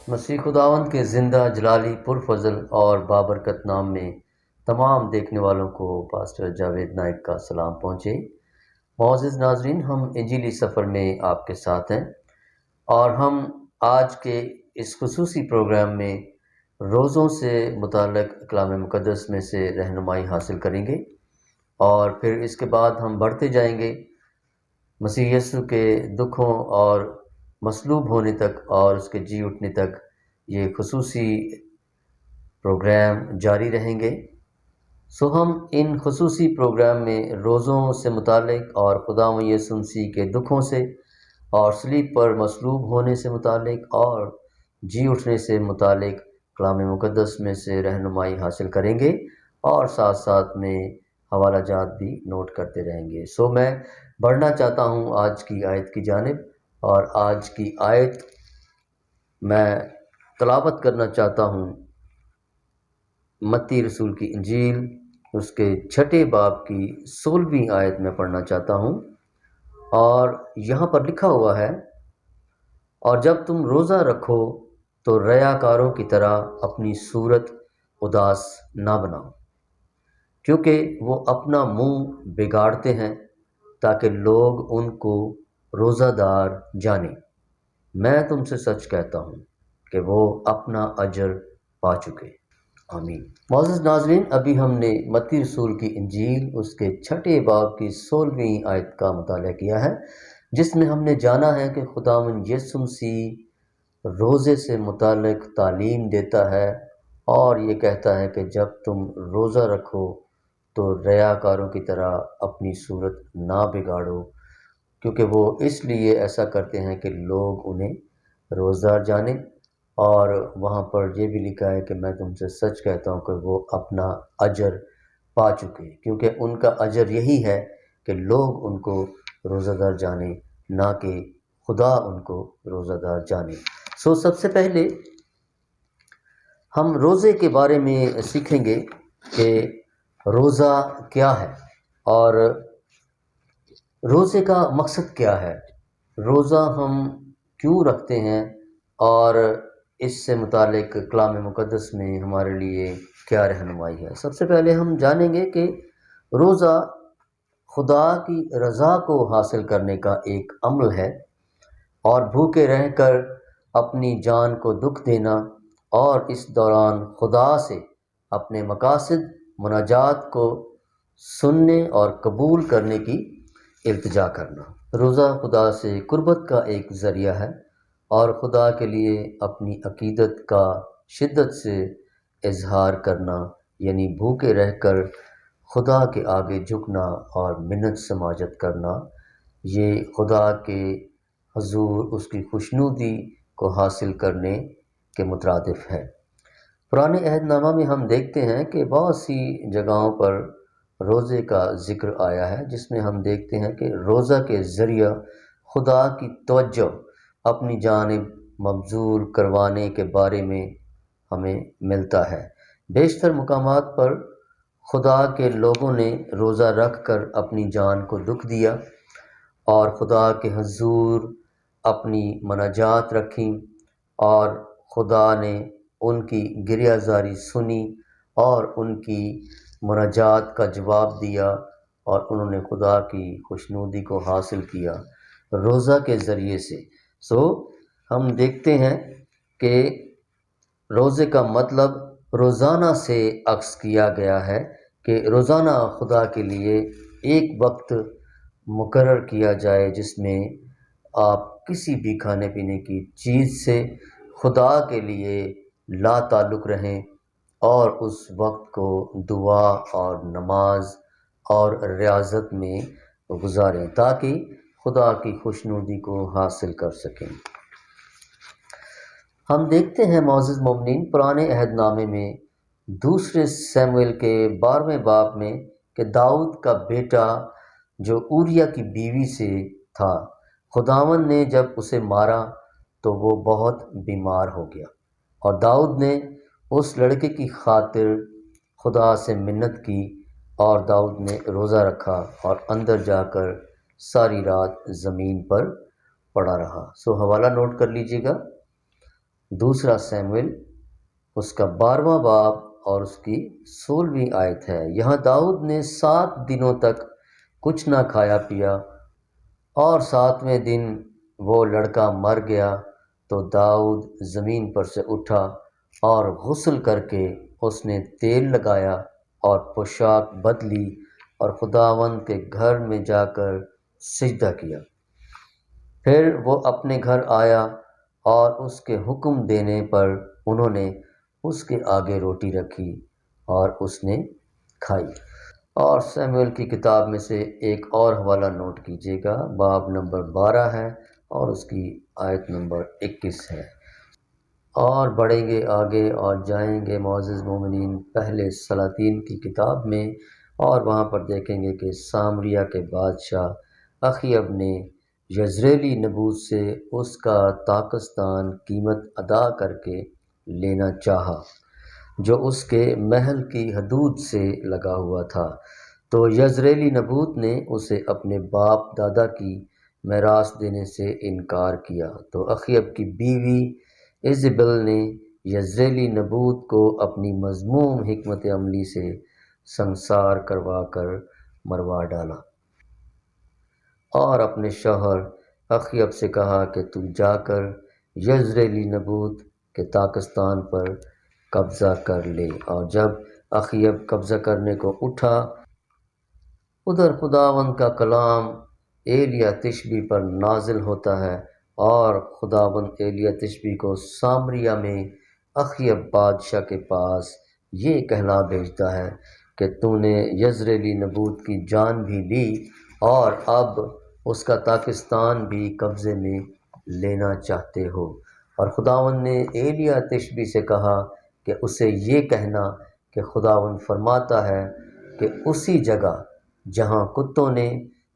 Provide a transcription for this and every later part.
مسیح خداوند کے زندہ جلالی پرفضل اور بابرکت نام میں تمام دیکھنے والوں کو پاسٹر جاوید نائک کا سلام پہنچے۔ معزز ناظرین، ہم انجیلی سفر میں آپ کے ساتھ ہیں اور ہم آج کے اس خصوصی پروگرام میں روزوں سے متعلق کلام مقدس میں سے رہنمائی حاصل کریں گے، اور پھر اس کے بعد ہم بڑھتے جائیں گے مسیح یسوع کے دکھوں اور مصلوب ہونے تک اور اس کے جی اٹھنے تک۔ یہ خصوصی پروگرام جاری رہیں گے۔ ہم ان خصوصی پروگرام میں روزوں سے متعلق اور خداوند یسوع مسیح کے دکھوں سے اور صلیب پر مصلوب ہونے سے متعلق اور جی اٹھنے سے متعلق کلام مقدس میں سے رہنمائی حاصل کریں گے، اور ساتھ ساتھ میں حوالہ جات بھی نوٹ کرتے رہیں گے۔ میں بڑھنا چاہتا ہوں آج کی آیت کی جانب، اور آج کی آیت میں تلاوت کرنا چاہتا ہوں متی رسول کی انجیل اس کے 6 باب کی 16ویں آیت میں پڑھنا چاہتا ہوں، اور یہاں پر لکھا ہوا ہے، اور جب تم روزہ رکھو تو ریاکاروں کی طرح اپنی صورت اداس نہ بناؤ، کیونکہ وہ اپنا منہ بگاڑتے ہیں تاکہ لوگ ان کو روزہ دار جانیں۔ میں تم سے سچ کہتا ہوں کہ وہ اپنا اجر پا چکے۔ آمین۔ معزز ناظرین، ابھی ہم نے متی رسول کی انجیل اس کے 6 باب کی 16ویں آیت کا مطالعہ کیا ہے، جس میں ہم نے جانا ہے کہ خداوند یسوع مسیح روزے سے متعلق تعلیم دیتا ہے، اور یہ کہتا ہے کہ جب تم روزہ رکھو تو ریاکاروں کی طرح اپنی صورت نہ بگاڑو، کیونکہ وہ اس لیے ایسا کرتے ہیں کہ لوگ انہیں روزدار جانیں۔ اور وہاں پر یہ بھی لکھا ہے کہ میں تم سے سچ کہتا ہوں کہ وہ اپنا اجر پا چکے، کیونکہ ان کا اجر یہی ہے کہ لوگ ان کو روزہ دار جانیں، نہ کہ خدا ان کو روزہ دار جانے۔ سب سے پہلے ہم روزے کے بارے میں سیکھیں گے کہ روزہ کیا ہے اور روزے کا مقصد کیا ہے، روزہ ہم کیوں رکھتے ہیں، اور اس سے متعلق کلام مقدس میں ہمارے لیے کیا رہنمائی ہے۔ سب سے پہلے ہم جانیں گے کہ روزہ خدا کی رضا کو حاصل کرنے کا ایک عمل ہے، اور بھوکے رہ کر اپنی جان کو دکھ دینا، اور اس دوران خدا سے اپنے مقاصد مناجات کو سننے اور قبول کرنے کی التجا کرنا۔ روزہ خدا سے قربت کا ایک ذریعہ ہے، اور خدا کے لیے اپنی عقیدت کا شدت سے اظہار کرنا، یعنی بھوکے رہ کر خدا کے آگے جھکنا اور منت سماجت کرنا، یہ خدا کے حضور اس کی خوشنودی کو حاصل کرنے کے مترادف ہے۔ پرانے عہد نامہ میں ہم دیکھتے ہیں کہ بہت سی جگہوں پر روزے کا ذکر آیا ہے، جس میں ہم دیکھتے ہیں کہ روزہ کے ذریعہ خدا کی توجہ اپنی جانب مبذول کروانے کے بارے میں ہمیں ملتا ہے۔ بیشتر مقامات پر خدا کے لوگوں نے روزہ رکھ کر اپنی جان کو دکھ دیا، اور خدا کے حضور اپنی مناجات رکھیں، اور خدا نے ان کی گریہ زاری سنی اور ان کی مناجات کا جواب دیا، اور انہوں نے خدا کی خوشنودی کو حاصل کیا روزہ کے ذریعے سے۔ ہم دیکھتے ہیں کہ روزے کا مطلب روزانہ سے اخذ کیا گیا ہے، کہ روزانہ خدا کے لیے ایک وقت مقرر کیا جائے جس میں آپ کسی بھی کھانے پینے کی چیز سے خدا کے لیے لا تعلق رہیں، اور اس وقت کو دعا اور نماز اور ریاضت میں گزاریں تاکہ خدا کی خوشنودی کو حاصل کر سکیں۔ ہم دیکھتے ہیں معزز مومنین پرانے عہد نامے میں 2 سموئیل کے 12ویں باب میں کہ داؤد کا بیٹا جو اوریا کی بیوی سے تھا، خداوند نے جب اسے مارا تو وہ بہت بیمار ہو گیا، اور داؤد نے اس لڑکے کی خاطر خدا سے منت کی، اور داؤد نے روزہ رکھا اور اندر جا کر ساری رات زمین پر پڑا رہا۔ حوالہ نوٹ کر لیجیے گا، دوسرا سیموئل اس کا 12واں باب اور اس کی 16ویں آیت ہے۔ یہاں داؤد نے 7 دنوں تک کچھ نہ کھایا پیا، اور 7ویں دن وہ لڑکا مر گیا تو داؤد زمین پر سے اٹھا اور غسل کر کے اس نے تیل لگایا اور پوشاک بدلی اور خداوند کے گھر میں جا کر سجدہ کیا۔ پھر وہ اپنے گھر آیا اور اس کے حکم دینے پر انہوں نے اس کے آگے روٹی رکھی اور اس نے کھائی۔ اور سیموئیل کی کتاب میں سے ایک اور حوالہ نوٹ کیجیے گا، باب نمبر 12 ہے اور اس کی آیت نمبر 21 ہے۔ اور بڑھیں گے آگے اور جائیں گے معزز مومنین پہلے سلاطین کی کتاب میں، اور وہاں پر دیکھیں گے کہ سامریہ کے بادشاہ اخیب نے یزریلی نبوت سے اس کا تاکستان قیمت ادا کر کے لینا چاہا جو اس کے محل کی حدود سے لگا ہوا تھا، تو یزریلی نبوت نے اسے اپنے باپ دادا کی میراث دینے سے انکار کیا، تو اخیب کی بیوی ایزابل نے یزریلی نبوت کو اپنی مذموم حکمت عملی سے سنسار کروا کر مروا ڈالا، اور اپنے شوہر اخیب سے کہا کہ تو جا کر یزریلی نبوت کے تاکستان پر قبضہ کر لے۔ اور جب اخیب قبضہ کرنے کو اٹھا، ادھر خداوند کا کلام ایلیاہ تشبی پر نازل ہوتا ہے، اور خداوند ایلیاہ تشبی کو سامریہ میں اخیب بادشاہ کے پاس یہ کہلا بھیجتا ہے کہ تو نے یزریلی نبوت کی جان بھی لی اور اب اس کا تاکستان بھی قبضے میں لینا چاہتے ہو۔ اور خداوند نے ایلیاہ تشبی سے کہا کہ اسے یہ کہنا کہ خداوند فرماتا ہے کہ اسی جگہ جہاں کتوں نے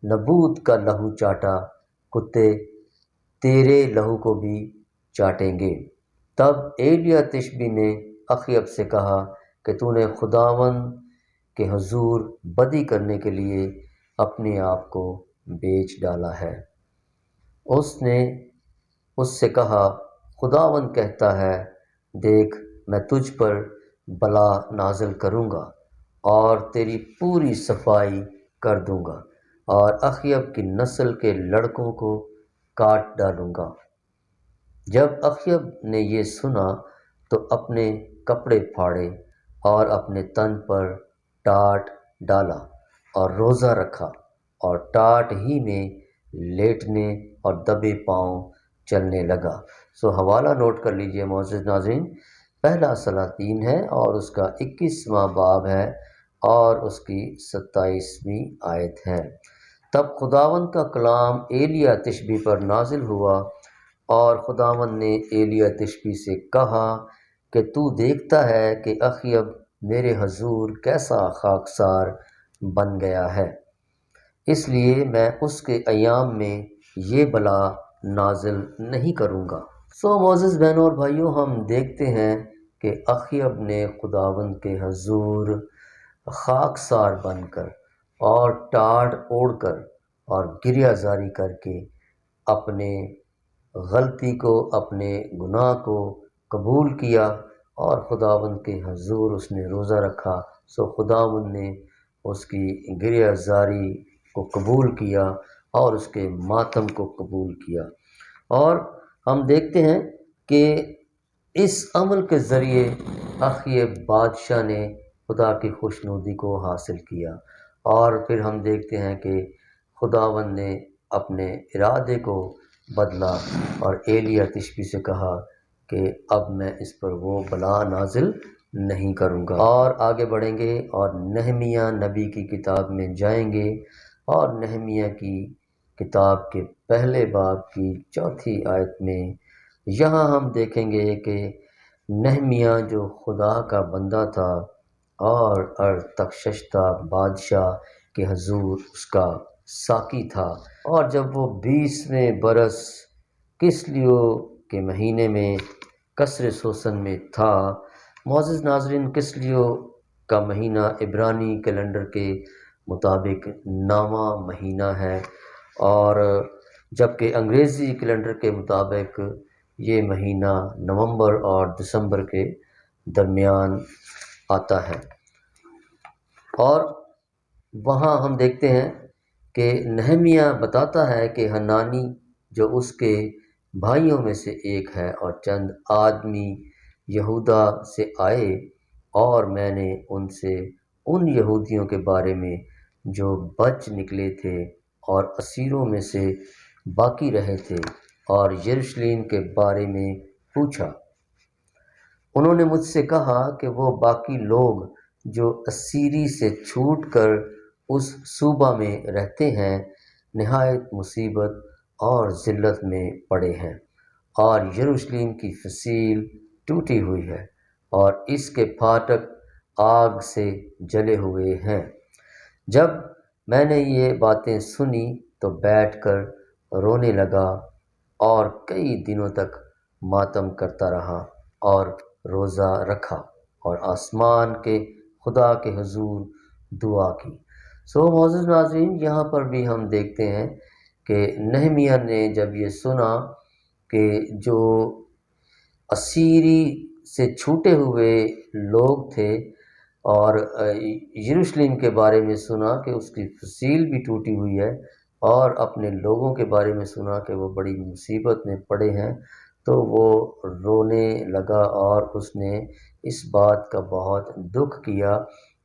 نبوت کا لہو چاٹا، کتے تیرے لہو کو بھی چاٹیں گے۔ تب ایلیاہ تشبی نے اخیب سے کہا کہ تو نے خداوند کے حضور بدی کرنے کے لیے اپنے آپ کو بیچ ڈالا ہے۔ اس نے اس سے کہا، خداوند کہتا ہے، دیکھ میں تجھ پر بلا نازل کروں گا اور تیری پوری صفائی کر دوں گا، اور اخیب کی نسل کے لڑکوں کو کاٹ ڈالوں گا۔ جب اخیب نے یہ سنا تو اپنے کپڑے پھاڑے اور اپنے تن پر ٹاٹ ڈالا اور روزہ رکھا، اور ٹاٹ ہی میں لیٹنے اور دبے پاؤں چلنے لگا۔ سو حوالہ نوٹ کر لیجئے معزز ناظرین، پہلا سلاطین ہے اور اس کا 21واں باب ہے اور اس کی 27ویں آیت ہے۔ تب خداوند کا کلام ایلیاہ تشبی پر نازل ہوا، اور خداوند نے ایلیاہ تشبی سے کہا کہ تو دیکھتا ہے کہ اخیب میرے حضور کیسا خاکسار بن گیا ہے، اس لیے میں اس کے ایام میں یہ بلا نازل نہیں کروں گا۔ سو معزز بہنوں اور بھائیوں، ہم دیکھتے ہیں کہ اخیب نے خداوند کے حضور خاکسار بن کر اور ٹاٹ اوڑھ کر اور گریہ زاری کر کے اپنے غلطی کو، اپنے گناہ کو قبول کیا، اور خداوند کے حضور اس نے روزہ رکھا۔ سو خداوند نے اس کی گریہ زاری کو قبول کیا اور اس کے ماتم کو قبول کیا، اور ہم دیکھتے ہیں کہ اس عمل کے ذریعے اخیب بادشاہ نے خدا کی خوشنودی کو حاصل کیا، اور پھر ہم دیکھتے ہیں کہ خداوند نے اپنے ارادے کو بدلا اور ایلیاہ تشبی سے کہا کہ اب میں اس پر وہ بلا نازل نہیں کروں گا۔ اور آگے بڑھیں گے اور نہمیہ نبی کی کتاب میں جائیں گے، اور نہمیہ کی کتاب کے پہلے باب کی 4تھی آیت میں یہاں ہم دیکھیں گے کہ نہمیہ جو خدا کا بندہ تھا اور ارتخشستہ بادشاہ کے حضور اس کا ساقی تھا، اور جب وہ 20ویں برس کسلیو کے مہینے میں قصر سوسن میں تھا۔ معزز ناظرین، کسلیو کا مہینہ عبرانی کیلنڈر کے مطابق 9واں مہینہ ہے، اور جبکہ انگریزی کیلنڈر کے مطابق یہ مہینہ نومبر اور دسمبر کے درمیان آتا ہے، اور وہاں ہم دیکھتے ہیں کہ نہمیہ بتاتا ہے کہ حنانی جو اس کے بھائیوں میں سے ایک ہے اور چند آدمی یہودا سے آئے، اور میں نے ان سے ان یہودیوں کے بارے میں جو بچ نکلے تھے اور اسیروں میں سے باقی رہے تھے اور یروشلم کے بارے میں پوچھا۔ انہوں نے مجھ سے کہا کہ وہ باقی لوگ جو اسیری سے چھوٹ کر اس صوبہ میں رہتے ہیں نہایت مصیبت اور ذلت میں پڑے ہیں، اور یروشلم کی فصیل ٹوٹی ہوئی ہے اور اس کے پھاٹک آگ سے جلے ہوئے ہیں۔ جب میں نے یہ باتیں سنی تو بیٹھ کر رونے لگا اور کئی دنوں تک ماتم کرتا رہا اور روزہ رکھا اور آسمان کے خدا کے حضور دعا کی۔ معزز ناظرین، یہاں پر بھی ہم دیکھتے ہیں کہ نہمیہ نے جب یہ سنا کہ جو اسیری سے چھوٹے ہوئے لوگ تھے اور یروشلم کے بارے میں سنا کہ اس کی فصیل بھی ٹوٹی ہوئی ہے، اور اپنے لوگوں کے بارے میں سنا کہ وہ بڑی مصیبت میں پڑے ہیں، تو وہ رونے لگا اور اس نے اس بات کا بہت دکھ کیا،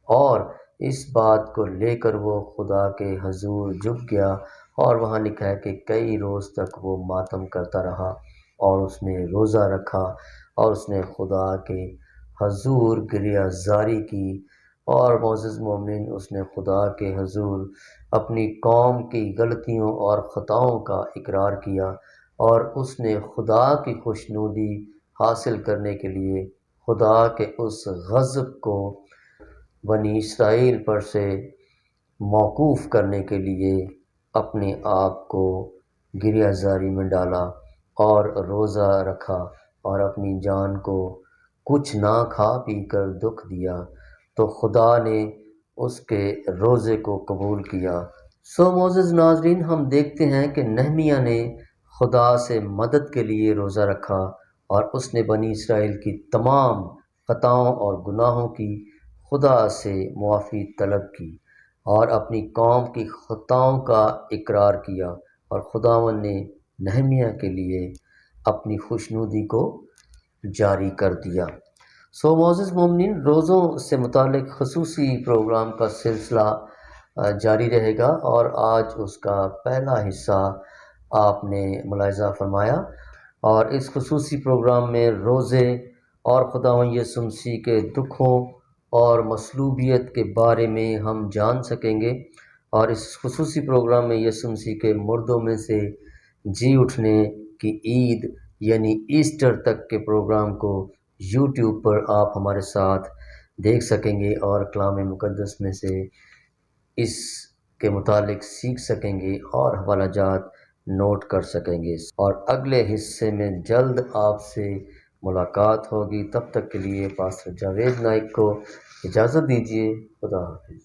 اور اس بات کو لے کر وہ خدا کے حضور جھک گیا، اور وہاں لکھا ہے کہ کئی روز تک وہ ماتم کرتا رہا اور اس نے روزہ رکھا اور اس نے خدا کے حضور گریہ زاری کی، اور معزز مومنین اس نے خدا کے حضور اپنی قوم کی غلطیوں اور خطاؤں کا اقرار کیا، اور اس نے خدا کی خوشنودی حاصل کرنے کے لیے خدا کے اس غضب کو بنی اسرائیل پر سے موقوف کرنے کے لیے اپنے آپ کو گریہ زاری میں ڈالا اور روزہ رکھا اور اپنی جان کو کچھ نہ کھا پی کر دکھ دیا، تو خدا نے اس کے روزے کو قبول کیا۔ معزز ناظرین، ہم دیکھتے ہیں کہ نہمیہ نے خدا سے مدد کے لیے روزہ رکھا اور اس نے بنی اسرائیل کی تمام خطاؤں اور گناہوں کی خدا سے معافی طلب کی اور اپنی قوم کی خطاؤں کا اقرار کیا، اور خداوند نے نہمیہ کے لیے اپنی خوشنودی کو جاری کر دیا۔ معزز مومنین، روزوں سے متعلق خصوصی پروگرام کا سلسلہ جاری رہے گا، اور آج اس کا پہلا حصہ آپ نے ملاحظہ فرمایا، اور اس خصوصی پروگرام میں روزے اور خداوند یسوع مسیح کے دکھوں اور مصلوبیت کے بارے میں ہم جان سکیں گے، اور اس خصوصی پروگرام میں یسوع مسیح کے مردوں میں سے جی اٹھنے کی عید یعنی ایسٹر تک کے پروگرام کو یوٹیوب پر آپ ہمارے ساتھ دیکھ سکیں گے اور کلام مقدس میں سے اس کے متعلق سیکھ سکیں گے اور حوالہ جات نوٹ کر سکیں گے، اور اگلے حصے میں جلد آپ سے ملاقات ہوگی۔ تب تک کے لیے پاسٹر جاوید نائک کو اجازت دیجیے۔ خدا حافظ۔